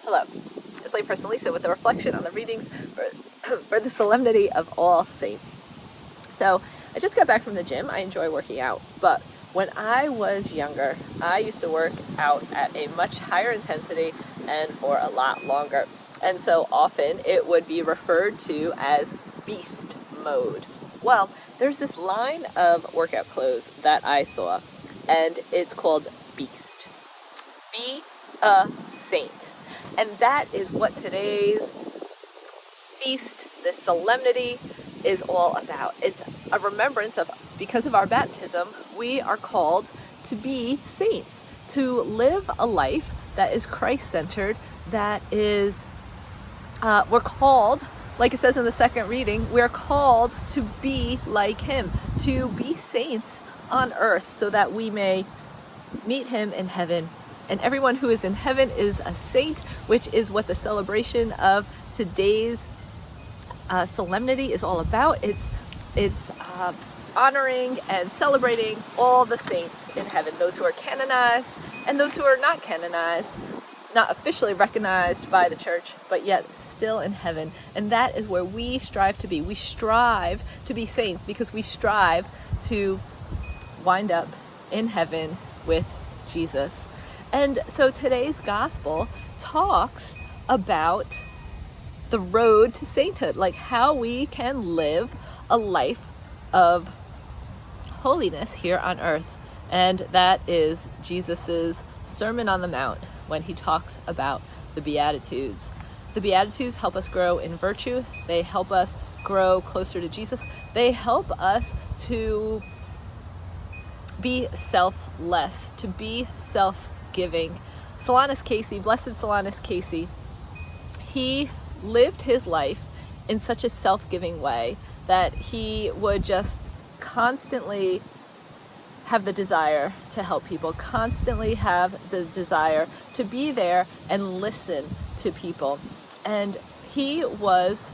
Hello, it's layperson Lisa with a reflection on the readings for the Solemnity of All Saints. So, I just got back from the gym. I enjoy working out, but when I was younger, I used to work out at a much higher intensity and for a lot longer. And so often it would be referred to as beast mode. Well, there's this line of workout clothes that I saw, and it's called Be.A.St. Be.A.St. And that is what today's feast, this solemnity, is all about. It's a remembrance of, because of our baptism, we are called to be saints, to live a life that is Christ-centered, that is, we're called, like it says in the second reading, we're called to be like Him, to be saints on earth so that we may meet Him in heaven. And everyone who is in heaven is a saint, which is what the celebration of today's solemnity is all about. It's honoring and celebrating all the saints in heaven, those who are canonized and those who are not canonized, not officially recognized by the church, but yet still in heaven. And that is where we strive to be. We strive to be saints because we strive to wind up in heaven with Jesus. And so today's gospel talks about the road to sainthood, like how we can live a life of holiness here on earth. And that is Jesus's Sermon on the Mount when he talks about the Beatitudes. The Beatitudes help us grow in virtue. They help us grow closer to Jesus. They help us to be selfless, to be self-giving. Solanus Casey, Blessed Solanus Casey, he lived his life in such a self-giving way that he would just constantly have the desire to help people, constantly have the desire to be there and listen to people. And he was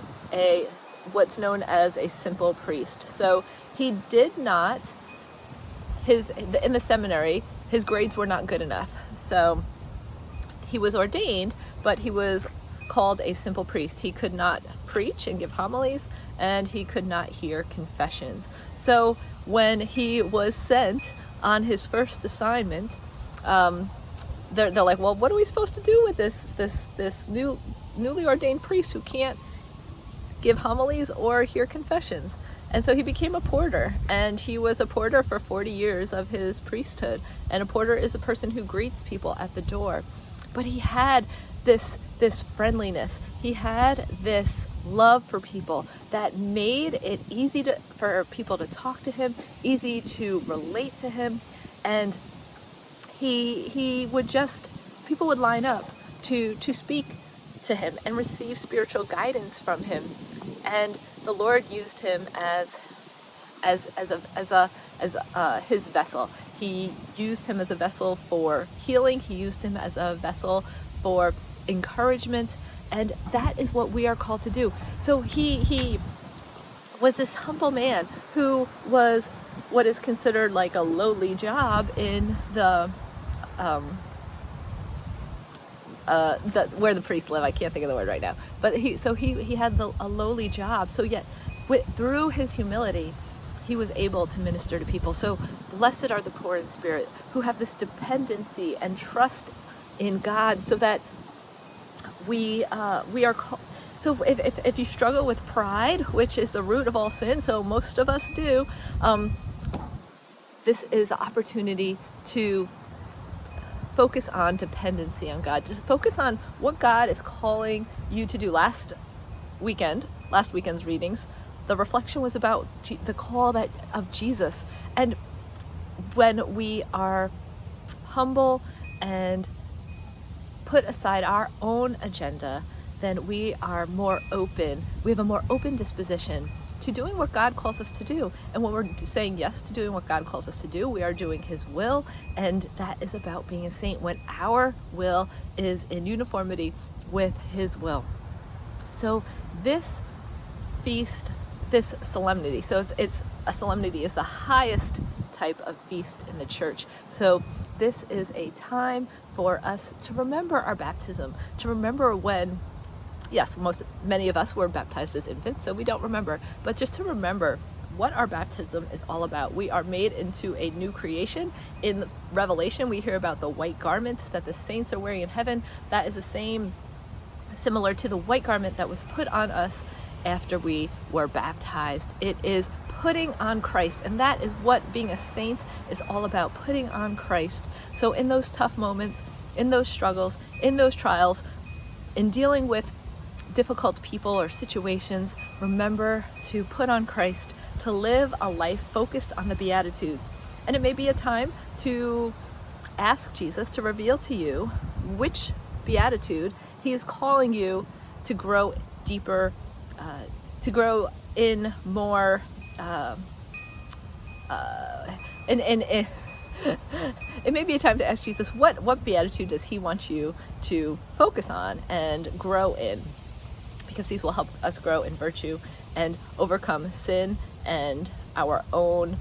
what's known as a simple priest. So he did not, in the seminary, his grades were not good enough. So he was ordained, but he was called a simple priest. He could not preach and give homilies, and he could not hear confessions. So when he was sent on his first assignment, they're like, well, what are we supposed to do with this newly ordained priest who can't give homilies or hear confessions? And so he became a porter, and he was a porter for 40 years of his priesthood. And a porter is a person who greets people at the door. But he had this friendliness. He had this love for people that made it easy for people to talk to him, easy to relate to him. And he would people would line up to speak to him and receive spiritual guidance from him. And the Lord used him as his vessel. He used him as a vessel for healing. He used him as a vessel for encouragement, and that is what we are called to do. So he was this humble man who was what is considered like a lowly job in the where the priests live. I can't think of the word right now, but he had a lowly job. So yet, through his humility, he was able to minister to people. So blessed are the poor in spirit, who have this dependency and trust in God, so that we are called. So if you struggle with pride, which is the root of all sin, so most of us do, this is an opportunity to focus on dependency on God, to focus on what God is calling you to do. Last weekend's readings, the reflection was about the call of Jesus. And when we are humble and put aside our own agenda, then we are more open. We have a more open disposition to doing what God calls us to do. And when we're saying yes to doing what God calls us to do, we are doing His will, and that is about being a saint, when our will is in uniformity with His will. So this feast, this solemnity, so it's a solemnity is the highest type of feast in the church. So this is a time for us to remember our baptism, to remember when, yes, many of us were baptized as infants, so we don't remember, but just to remember what our baptism is all about. We are made into a new creation. In Revelation, we hear about the white garment that the saints are wearing in heaven. That is similar to the white garment that was put on us after we were baptized. It is putting on Christ, and that is what being a saint is all about, putting on Christ. So in those tough moments, in those struggles, in those trials, in dealing with difficult people or situations, remember to put on Christ, to live a life focused on the Beatitudes. And it may be a time to ask Jesus to reveal to you which Beatitude he is calling you to grow deeper, to grow in more, it may be a time to ask Jesus, what Beatitude does he want you to focus on and grow in? Because these will help us grow in virtue and overcome sin and our own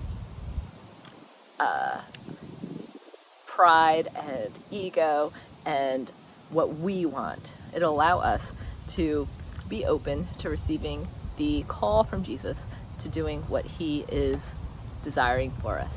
pride and ego and what we want. It'll allow us to be open to receiving the call from Jesus to doing what he is desiring for us.